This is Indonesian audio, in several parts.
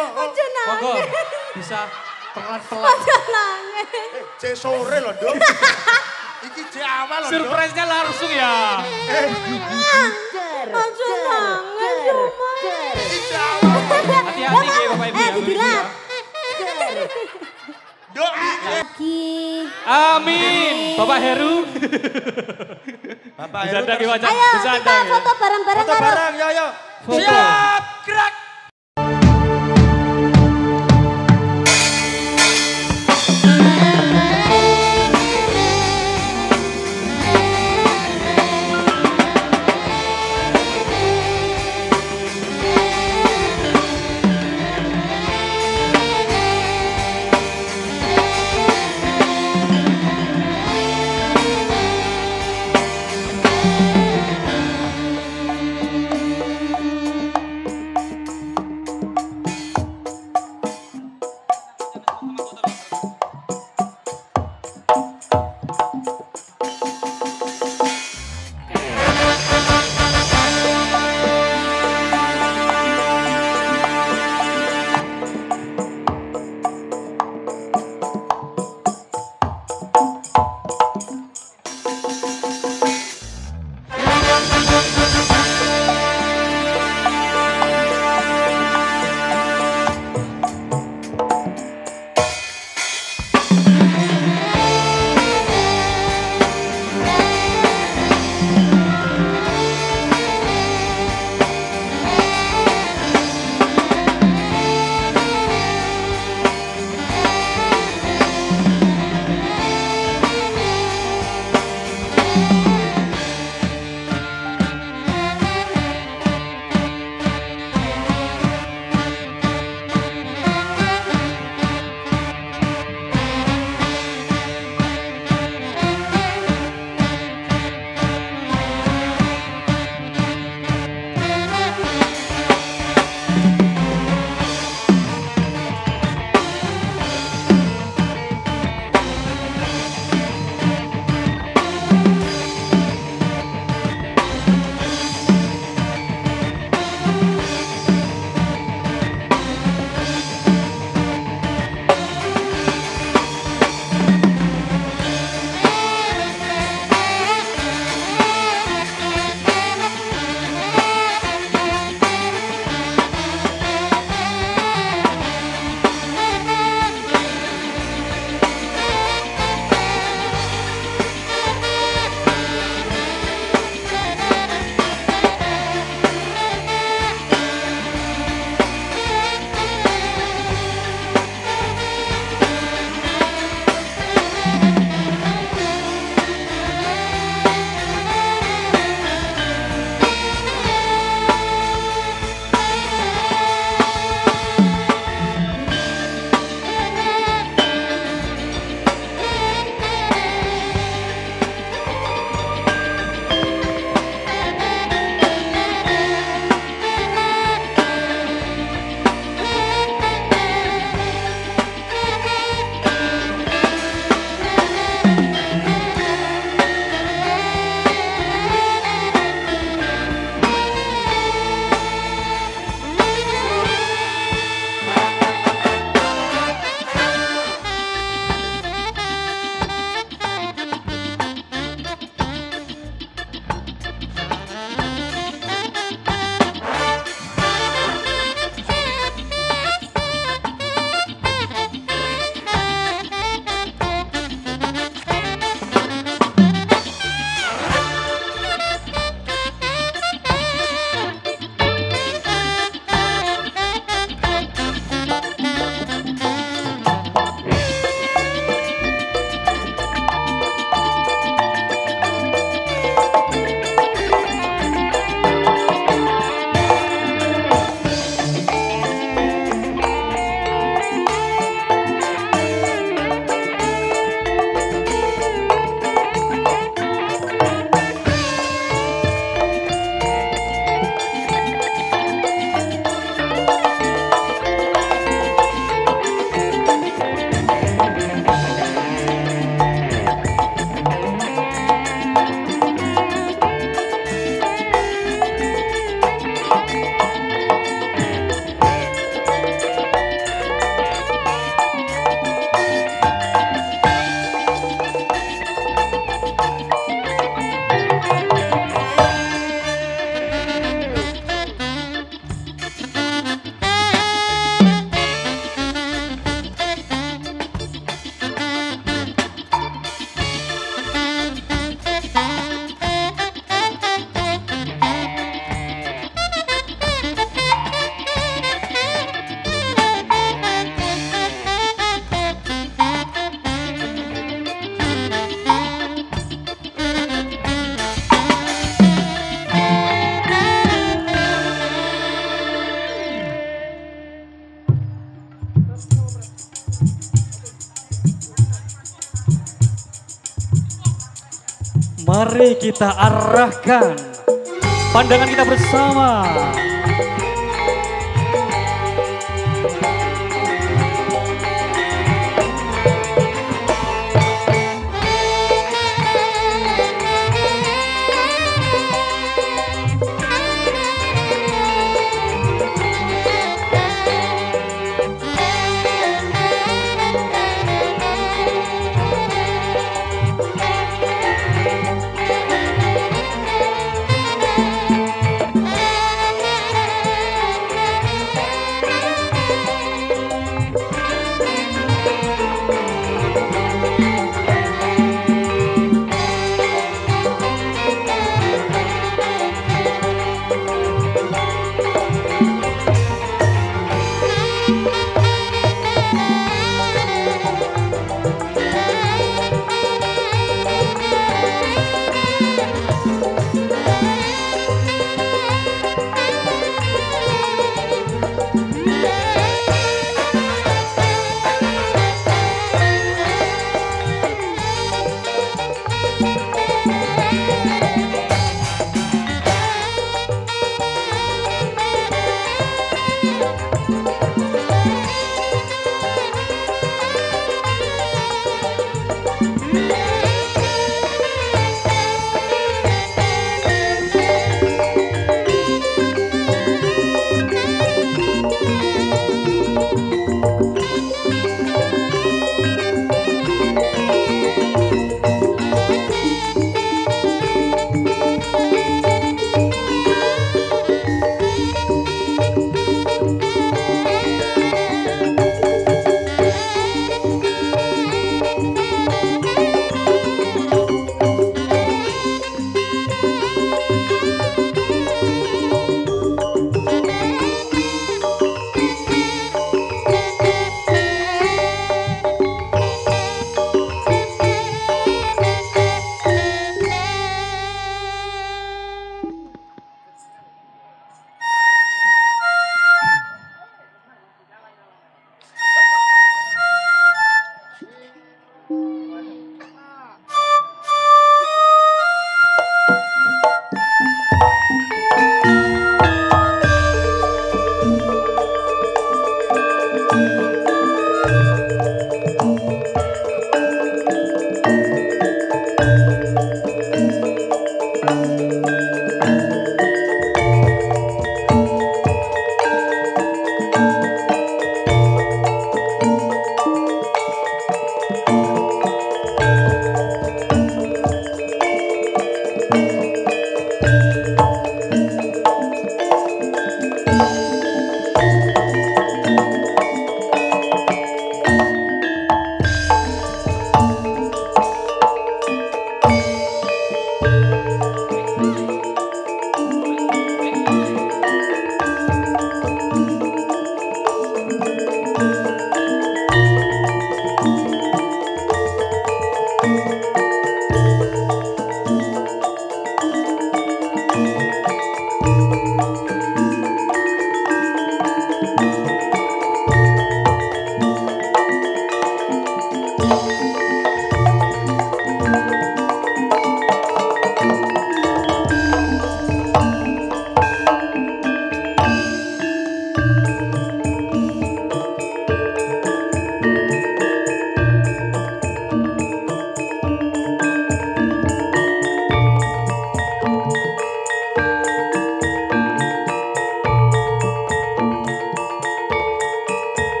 Aja Monggo nangis. bisa pelan-pelan. Aja nangis. Cek sore loh dong. Iki cek awal loh dong. Surprise-nya langsung ya. Aja nangis cuma. Iki awal. Hati-hati ya Bapak Ibu ya. Dibilang. Dok. Lagi. Amin. Bapak Heru. Bapak Bisa Heru lagi wajah. Ayo Bisa kita foto bareng-bareng. foto bareng, yo yo. Foto. Siap, gerak. Mari kita arahkan pandangan kita bersama.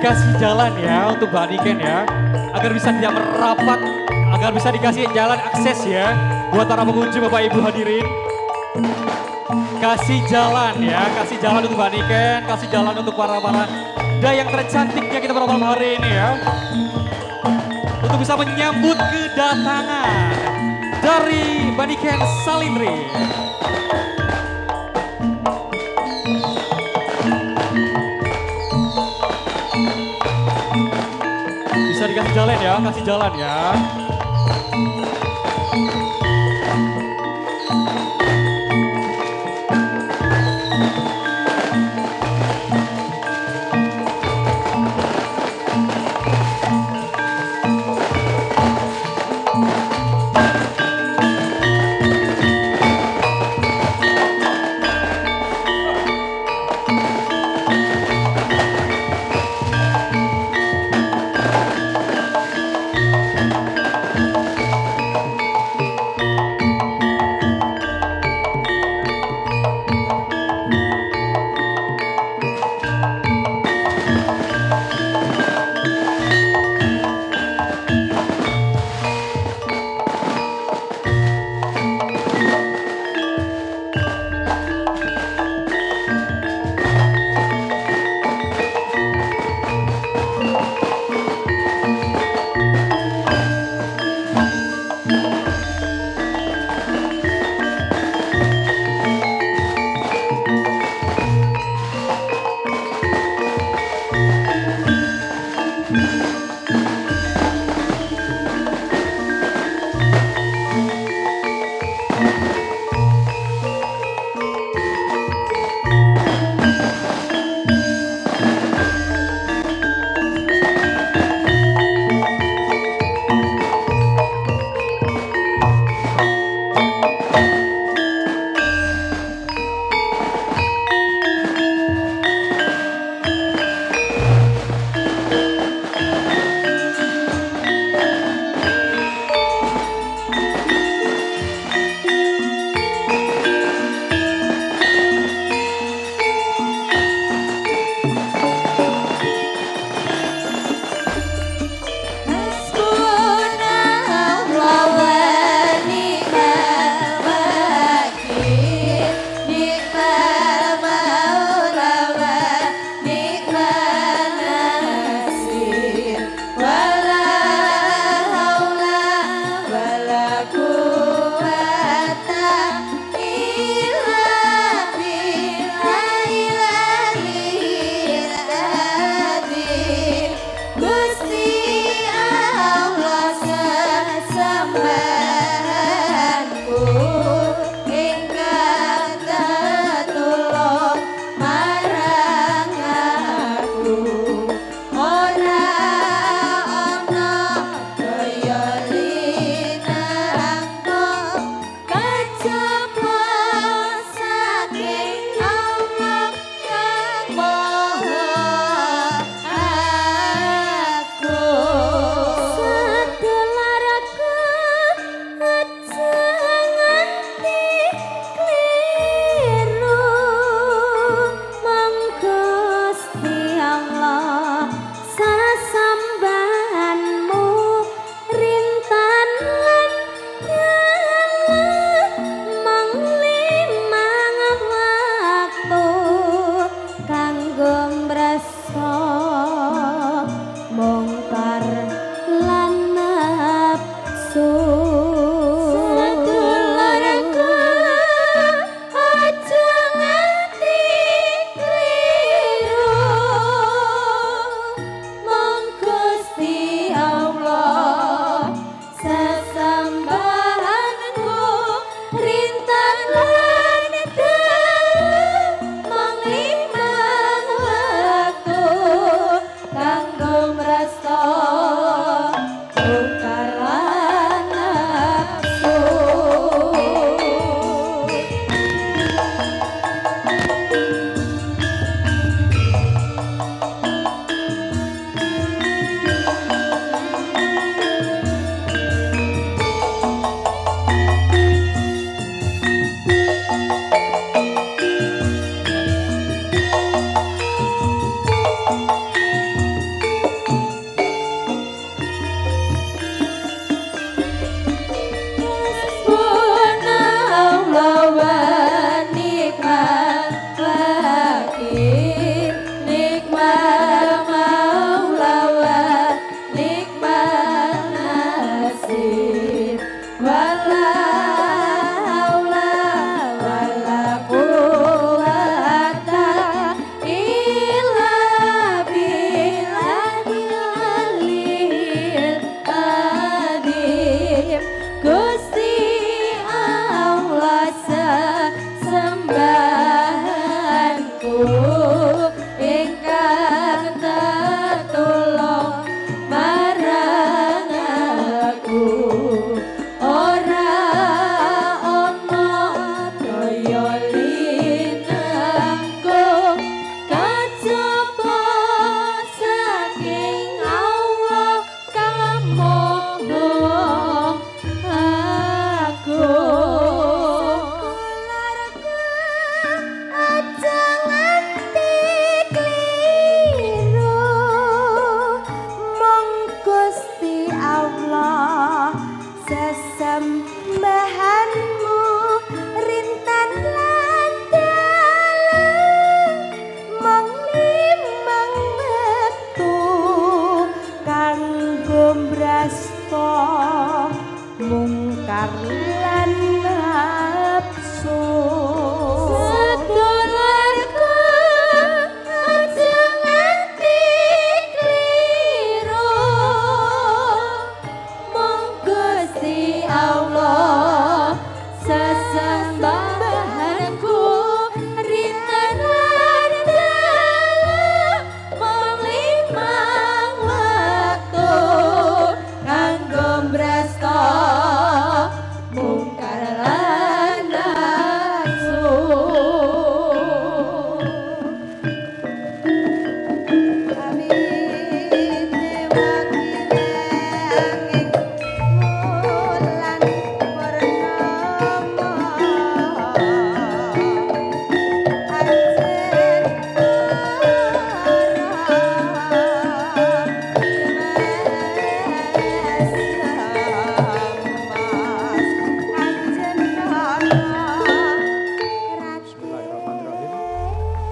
dikasih jalan ya untuk Mbak Niken ya, agar bisa dia merapat, agar bisa dikasih jalan akses ya buat para pengunjung Bapak Ibu hadirin. Kasih jalan ya, kasih jalan untuk Mbak Niken, kasih jalan untuk para yang tercantiknya kita pada malam hari ini ya, untuk bisa menyambut kedatangan dari Mbak Niken Salindri. Bisa dikasih jalan ya, kasih jalan ya.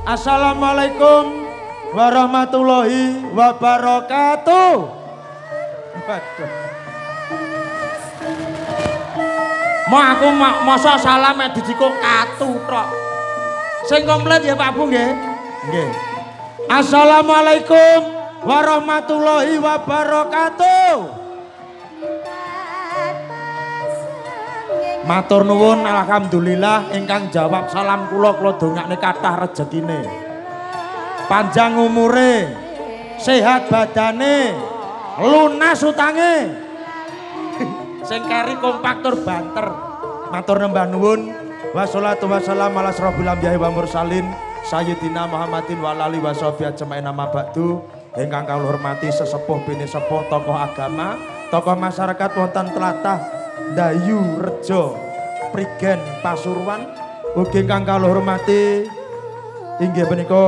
Assalamualaikum warahmatullahi wabarakatuh. Waduh. Mau aku masa salam dijiko katu tok. Sing komplit ya Pak Bu nggih. Nggih. Assalamualaikum warahmatullahi wabarakatuh. Matur nuwun alhamdulillah ingkang jawab salam kula dongakne kathah rejekine. Panjang umure, sehat badane, lunas utange. Sing keri kompak tur banter. Matur nembah nuwun. Wassalatu wassalamu ala asrofil anbiya'i wa mursalin sayyidina Muhammadin wa alihi washabihi ajmain amma ba'du. Ingkang kawula hormati sesepuh bini sepuh tokoh agama, tokoh masyarakat wonten tlatah Dayu Rejo Prigen Pasuruan. Ugi ingkang kawula hormati inggih menika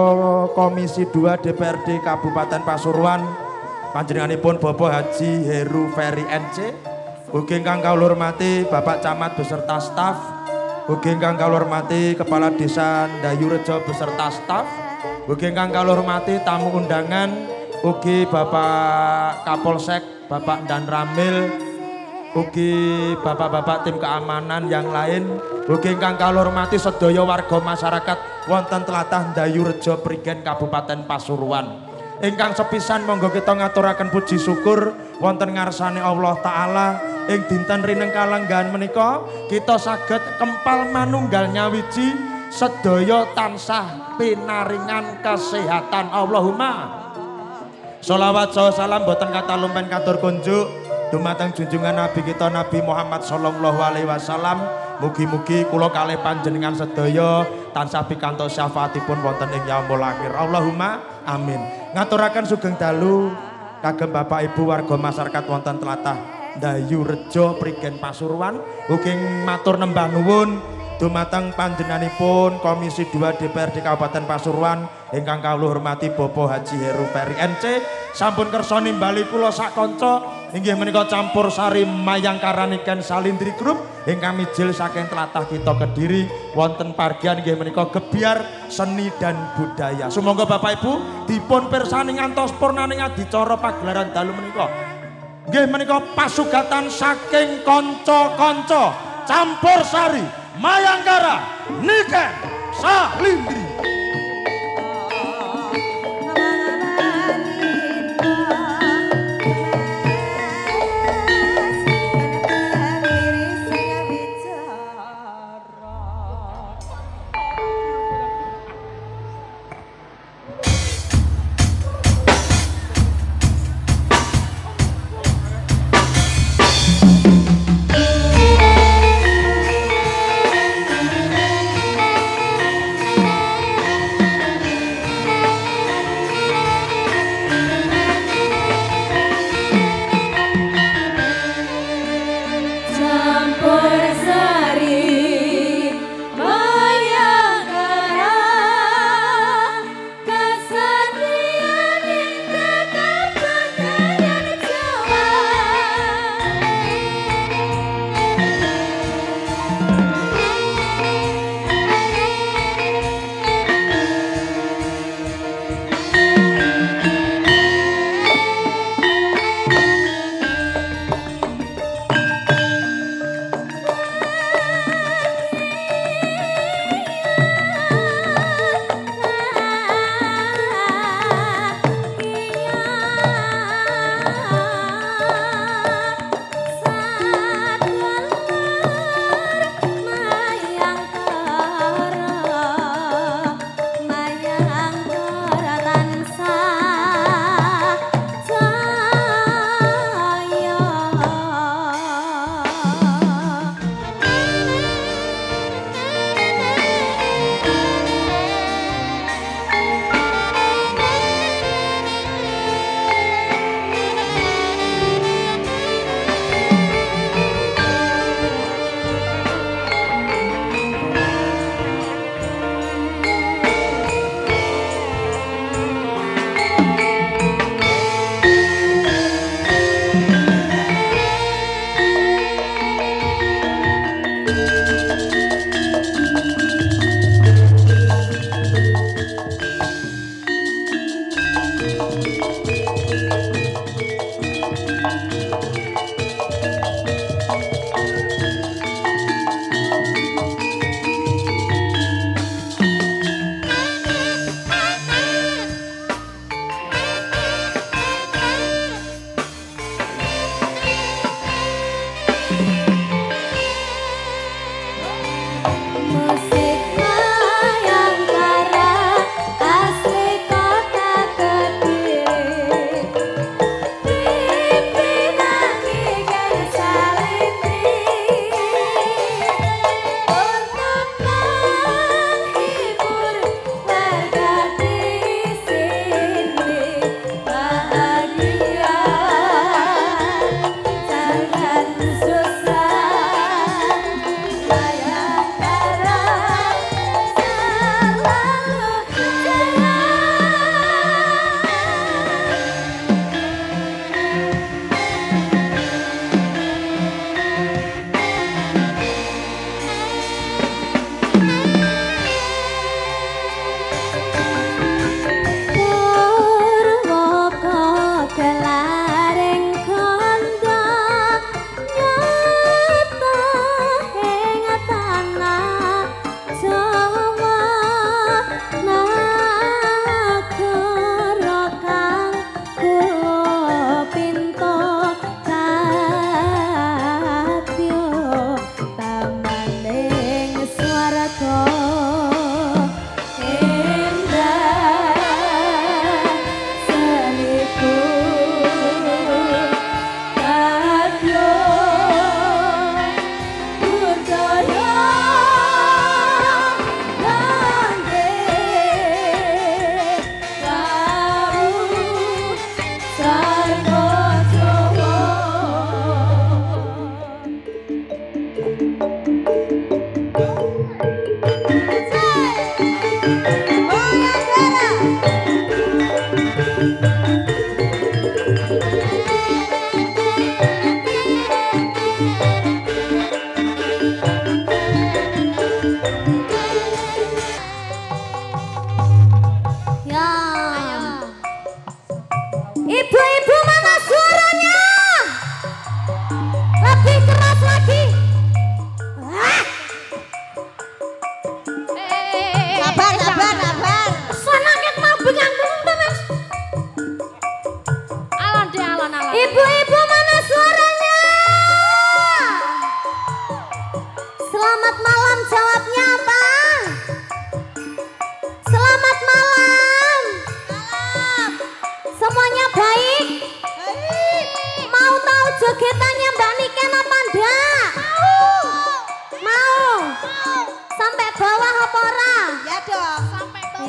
Komisi 2 DPRD Kabupaten Pasuruan. Panjenenganipun Bapak Haji Heru Ferry NC. Ugi ingkang kawula hormati Bapak Camat beserta staf. Ugi ingkang kawula hormati Kepala Desa Dayu Rejo beserta staf. Ugi ingkang kawula hormati tamu undangan. Ugi Bapak Kapolsek, Bapak Dan Ramil. Ugi bapak-bapak tim keamanan yang lain. Ugi ingkang kawula hormati sedaya warga masyarakat wonten tlatah Dayu Rejo Prigen Kabupaten Pasuruan. Ingkang sepisan monggo kita ngaturaken puji syukur wonten ngarsane Allah taala ing dinten rineng kalenggahan menika kita saged kempal manunggal nyawiji sedaya tansah pinaringan kesehatan. Allahumma sholawat salam boten kata lumpen katur kunjuk dumateng junjungan Nabi kita Nabi Muhammad sallallahu alaihi wasallam. Mugi-mugi kula kalih panjenengan sedaya tansah pikantos syafaatipun wonten ing yaumul akhir. Allahumma amin. Ngaturaken sugeng dalu kagem Bapak Ibu warga masyarakat wonten tlatah Dayu Rejo Prigen Pasuruan. Ugi matur nembah nuwun dumateng panjenenganipun Komisi 2 DPRD Kabupaten Pasuruan ingkang kawula hormati Bapak Haji Heru Ferry NC. Sampun kersa nimbali kula sak kanca inggih menika campur sari mayangkaraniken Salindri Group ingkang mijil saking tlatah kita Kediri wonten pargian inggih menika gebyar seni dan budaya. Sumangga Bapak Ibu dipun pirsani ngantos purnaning adicara pagelaran dalu menika. Nggih menika pasugatan saking kanca-kanca campur sari mayangkara niken Salindri.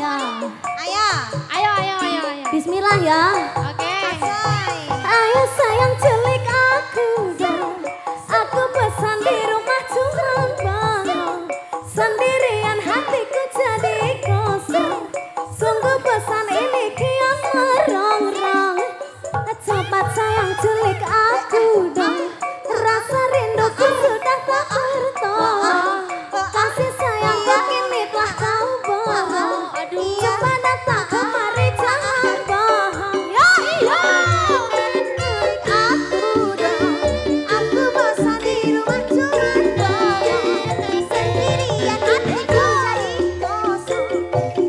ya. Ayo. Ayo. Bismillah ya. Oke. Ayo sayang culik aku dong. Aku pesan di rumah cuma bangong. Sendirian hatiku jadi kosong. Sungguh pesan ini kian merongrong. Cepat sayang culik aku dong. Rasa rinduku sudah tak tertolong. Kasih sayangku kini telah kau bohong. Cepat datang kemari jangan bohong. Ya iya. Aku dong. Aku bosan di rumah cuma bangong. Sendirian hatiku jadi kosong.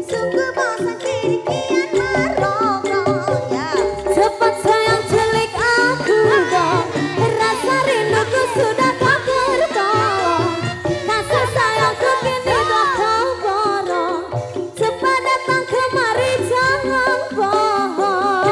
Sungguh bosan kini kian merongrong. Cepat sayang culik aku dong. Rasa rinduku sudah tak tertolong. Kasih sayangku kini telah kau borong. Cepat datang kemari jangan bohong.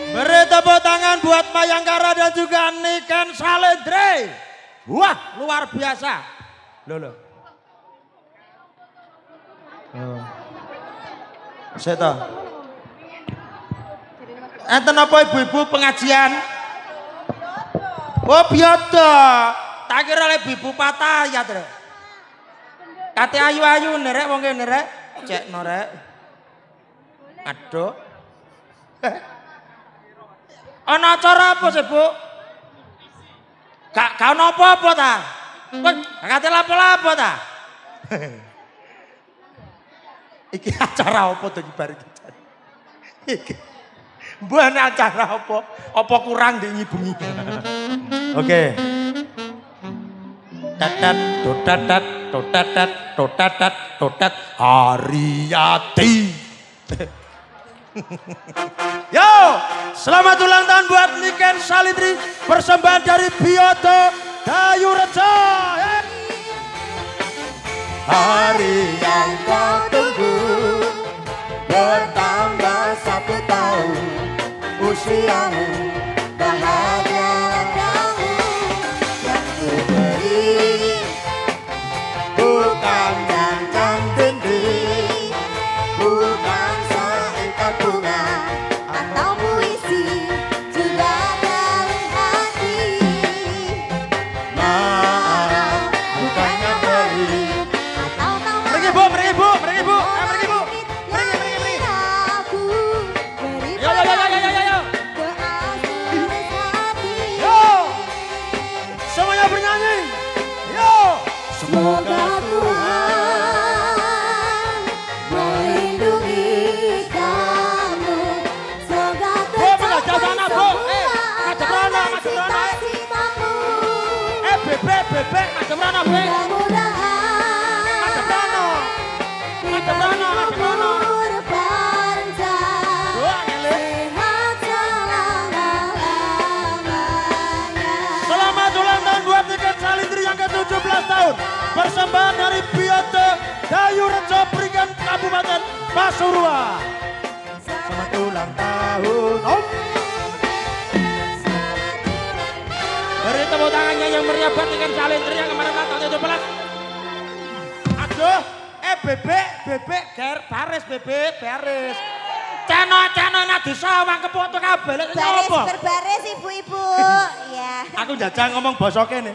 Beri tepuk tangan buat Mayangkara dan juga Niken Salendre. Wah, luar biasa. Loh. Seta. Enten apa ibu-ibu pengajian? Oh, biada. Tak kira oleh ibu patah ya, Dre. Kate ayu-ayu nerek wong kene nerek. Cek norek. Aduh. Ana acara apa sih, Bu? Gak ono apa-apa ta? Kok kate lapo-lapo ta? Iki acara apa to bar iki? Mbah acara apa? Apa kurang dingi-bengi? Oke. Tatat totatat totatat totatat totat Haryati. Yo, selamat ulang tahun buat Niken Salendre, persembahan dari Bioto Dayu Rejo. Hari yang kau tunggu bertambah 1 tahun usiamu, bahagia kamu yang ku beri bukan jantan dinding, bukan seikat bunga Atau puisi juga dari hati. maaf bukannya beri. Atau tahu Pergi bu, pergi bu, pergi bu, pergi bu. aku beri Yo. ke asuhan hati. Yo, semuanya bernyanyi. Yo, Semoga Tuhan melindungi kamu. Semoga pengajar tercapai sana, Bu. Ngajak rono, ngajak rono. cita-citamu. bebek, macam mana bu? Mudah-mudahan Macam mana? Macam mana? Macam mana? umur panjang, Doa ngele. sehat selama-lamanya. Selamat ulang tahun buat Niken Salendre yang ke-17 tahun. Persembahan dari Bioto Dayu Rejo Pringgan Kabupaten Pasuruan. Selamat ulang tahun Om. Beri tepuk tangannya yang meriah buat Niken Salendre yang kemarin ulang tahun 17. Aduh, bebek, baris bebek, baris. Ceno nak disawang kepoto kabeh. Lek Baris apa? berbaris ibu-ibu. Iya. Aku jajang ngomong basa kene.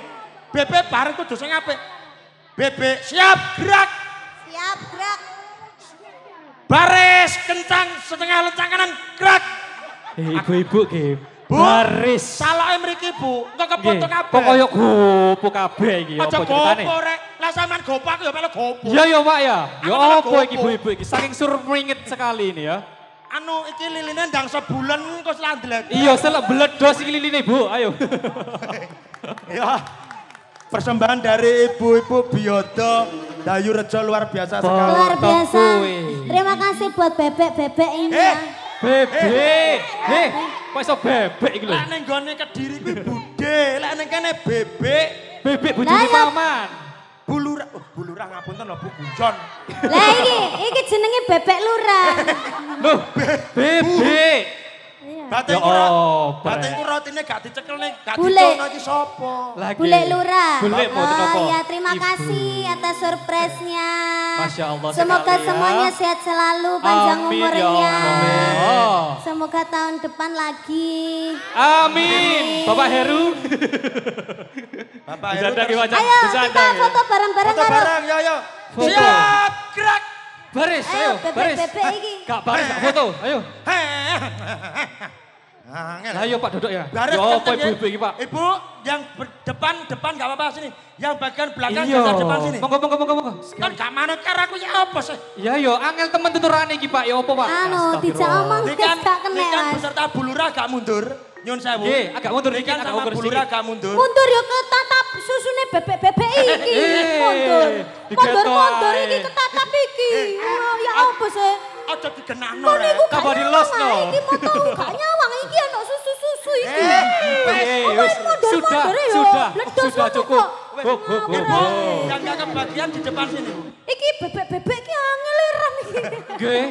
Bebek bareng kudu sing apik. Bebek siap gerak. Siap gerak. Baris kencang setengah lencang kanan gerak. Ibu-ibu ki. Bu, Baris. saloke mriki Bu, engko kepoto kabeh. Kok koyo gopo kabeh iki Aja apa ceritane? gopo rek. Lah sampean gopo aku ya melu gopo. Iya ya Pak ya. Ya Aku malah apa iki gopo. ibu-ibu iki saking surpringit sekali ini ya. Anu iki liline ndang sebulan kok landlet. Iya selek beledos iki liline Bu, ayo. Ya. Persembahan dari ibu-ibu Bioto Dayu Rejo luar biasa sekali. Luar biasa. Kue. Terima kasih buat bebek-bebek ini ya. Bebek. Kok iso bebek iki lho. Lah ning gone Kediri kuwi budhe, lek ning kene bebek Bebek bojone Lah, ya. paman. bulur Bu Lurah ngapunten lho Bu Gujon. Lah iki jenenge bebek lurah. Loh, bebek. Iya. Batin Ya kura. apa, Batin Rek? kura rotine gak dicekel nih, gak Bule. dicono iki sapa? Lagi. Bule lurah. Bule mboten apa? Ya terima Ibu. kasih atas surprise-nya. Masya Allah Semoga sekali ya. semuanya sehat selalu, panjang Amin, ya umurnya. Allah. Semoga tahun depan lagi. Amin. Bapak Heru. Bapak Bisa Heru ada terus- wajah. Ayo Bercanda kita ya. foto bareng-bareng Foto karo. bareng, yo. Foto. Siap, gerak. Baris, Ayo, ayo, bebek- baris. bebek iki. Kak baris, kak foto, ayo. Angel. Ayo Pak duduk ya. Baris Yo, apa kenceng, ya. ibu-ibu ini Pak? Ibu, yang depan gak apa-apa sini. Yang bagian belakang Iya. geser depan sini. Monggo. Kan gak manekar aku ya apa sih? Ya yo, angel temen tuturane iki Pak, yo apa Pak? Anu, Astagfirullah. dijak omong Ini wis kan, gak kena ini kan Mas. beserta Bu Lurah gak mundur. Nyun sewu. Nggih, agak mundur Ini dikit, kan agak sama mundur Bu Lurah sedikit. gak mundur. Mundur yo ketatap susune bebek-bebek iki. Mundur. digetoy. Mundur iki ketatap iki. Oh, ya apa sih? Aja digenakno Kok niku rek. gak Tambah di nyawang, los, no. Iki moto gak nyawang iki ana susu-susu iki. Wis, sudah cukup. Ibu, yang gak kebagian di depan sini. Iki bebek-bebek iki angel ram iki. Nggih.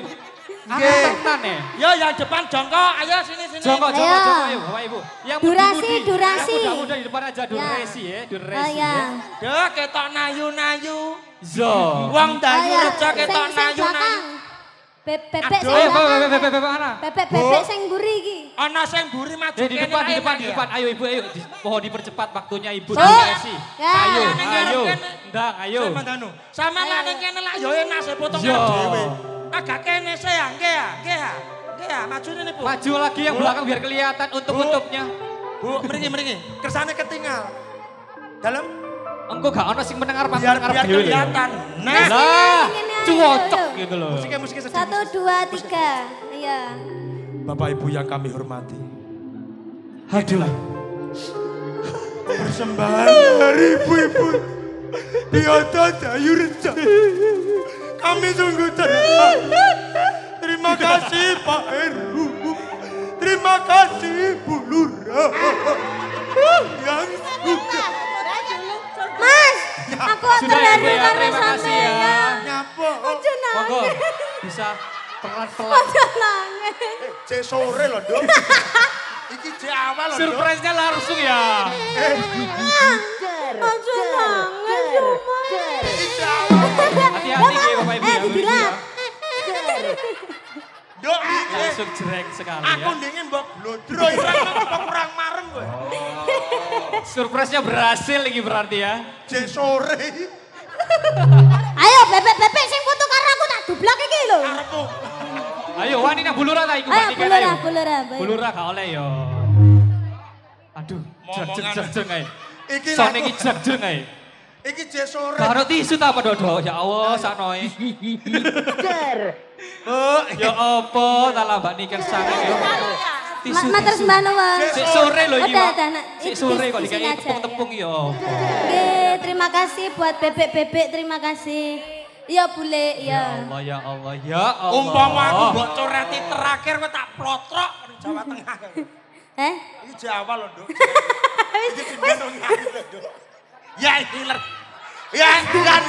Nggih. Tenan ya. Yo yang depan jongkok, ayo sini. Jongkok, Ayo. ayo Bapak Ibu. Yang Durasi, mudi-mudi. durasi. Yang muda-muda di depan aja, durasi ya, Oh durasi ya. ya. Duh, ketok nayu-nayu. Zo. Wong dayu Ayo, reja ketok sing nayu-nayu. belakang. Bebek Aduh. sing Ayo, belakang. bebek mana? Bebek-bebek sing mburi iki. Ana sing mburi maju Di kene depan, di ae, depan, Pak, di ya. depan. Ayo Ibu, ayo. Mohon dipercepat waktunya Ibu. So. Durasi. Ya. Ayo, Ning kene, ayo. kene. Ndang, ayo. Saya mandanu. Sama Ayo, lah ayo. ning kene lah yo enak sih potong Yo. dhewe. Agak kene sih ya, nggih ya, nggih ya. Nggih ya, maju nih, Bu. Maju lagi yang Bu. belakang biar kelihatan untuk-untuknya. Bu, mriki. Kersane ketinggal. Dalam Engko gak ono sing mendengar biar panggung arep biar dhewe lho. kelihatan. Nah, Lah, Ngene, ayo, cuwocok ayo. gitu loh. musiknya sedih. 1 2 3. Iya. Bapak Ibu yang kami hormati. Aduh. Persembahan dari ibu-ibu Biota Dayu Reja. Kami sungguh terharu. Terima kasih Pak Heru. Terima kasih Bu Lurah. Yang sudah Mas, aku Sudah ya, terharu Bu, ya. karena Terima kasih ya. sampean. nyapa. Ojo Monggo nangis. bisa pelan-pelan. Ojo nangis. Cek sore loh dong. Iki cek awal loh dong. Surprise-nya langsung ya. Ojo nangis, Mas. Iki cek awal. Hati-hati ya Bapak Ibu ya. Dibilang. Dok, iki. Langsung jereng sekali Aku ya. ndengin mbok blodro ireng apa kurang marem kowe. Surprise-nya berhasil lagi berarti ya. Cek sore. Ayo bebek-bebek sing foto karo aku tak dublak iki lho. Karepmu. Ayo wani nang bulura ta iku Ayo bandingkan bulura, ayo. bulura. Bulura gak oleh yo. Aduh, Momongan. jeng ae. Iki Sone laku. iki jeng ae. Iki cek sore. Karo tisu ta apa dodo? Ya Allah, saknoe. Oh, Ya apa, talah Mbak Niken sange. Tisu. Matur sembah nuwun. Sik sore lho iki. Udah, Pak. udah, nak. Sik sore kok Di sini dikai aja, tepung-tepung ya apa. Oke, terima kasih buat bebek-bebek, terima kasih. Iya bule, iya. Allah ya Allah ya Allah. umpama aku mbok coreti terakhir kowe tak plotrok ning Jawa Tengah. Eh? Iki cek awal loh, Dok. Iki pindah dong nyanyi loh, Dok. Ya hiler. Ya kan.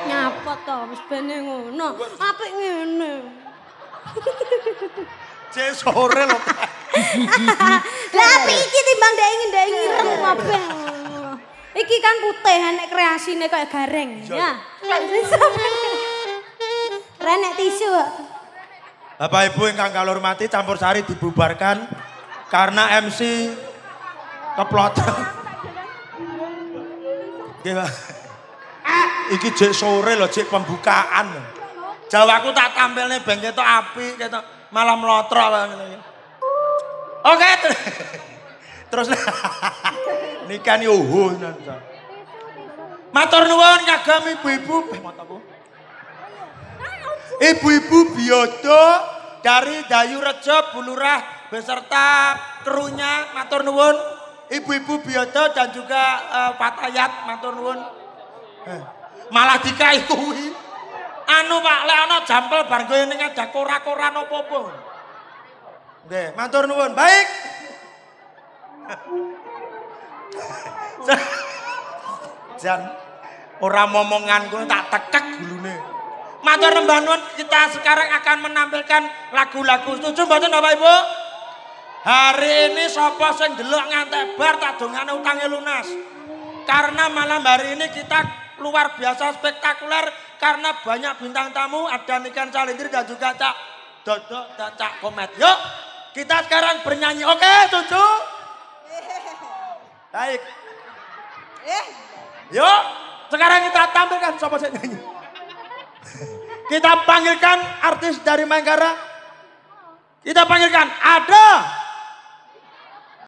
Nyapa to, wis bene ngono. Apik ngene. Cek sore loh. Lah apik iki timbang dek ireng kabeh. Iki kan putih enek kreasine kayak gareng. Ya. Renek tisu. Bapak Ibu ingkang kula hormati campur sari dibubarkan karena MC keplotok. Nggih, Pak. Iki jek sore lho, jek pembukaan. Jawaku tak tampilne ben ketok apik, ketok malah mlotrok ngene iki. Oke. Terus nikah ni matur nuwun kagem ibu-ibu. Ibu-ibu Biodo dari Dayu Rejo Bulurah beserta krunya matur nuwun. Ibu-ibu Biodo dan juga Patayat matur nuwun. Malah dikai kuwi. Anu Pak, lek ana jampel bar kowe ning ada kora-kora napa-apa. Nggih, matur nuwun. Baik. Jan Ora momonganku tak tekek gulune. Matur nembah nuwun, kita sekarang akan menampilkan lagu-lagu. Setuju mboten Bapak Ibu? Hari ini sapa sing delok ngantek bar tak dongane utange lunas. Karena malam hari ini kita luar biasa spektakuler karena banyak bintang tamu, ada Niken Salindir dan juga Cak Dodok dan Cak Komet. Yuk, kita sekarang bernyanyi. Oke, setuju? Baik. Yuk, sekarang kita tampilkan sapa sing nyanyi. Kita panggilkan artis dari Manggarai. Kita panggilkan ada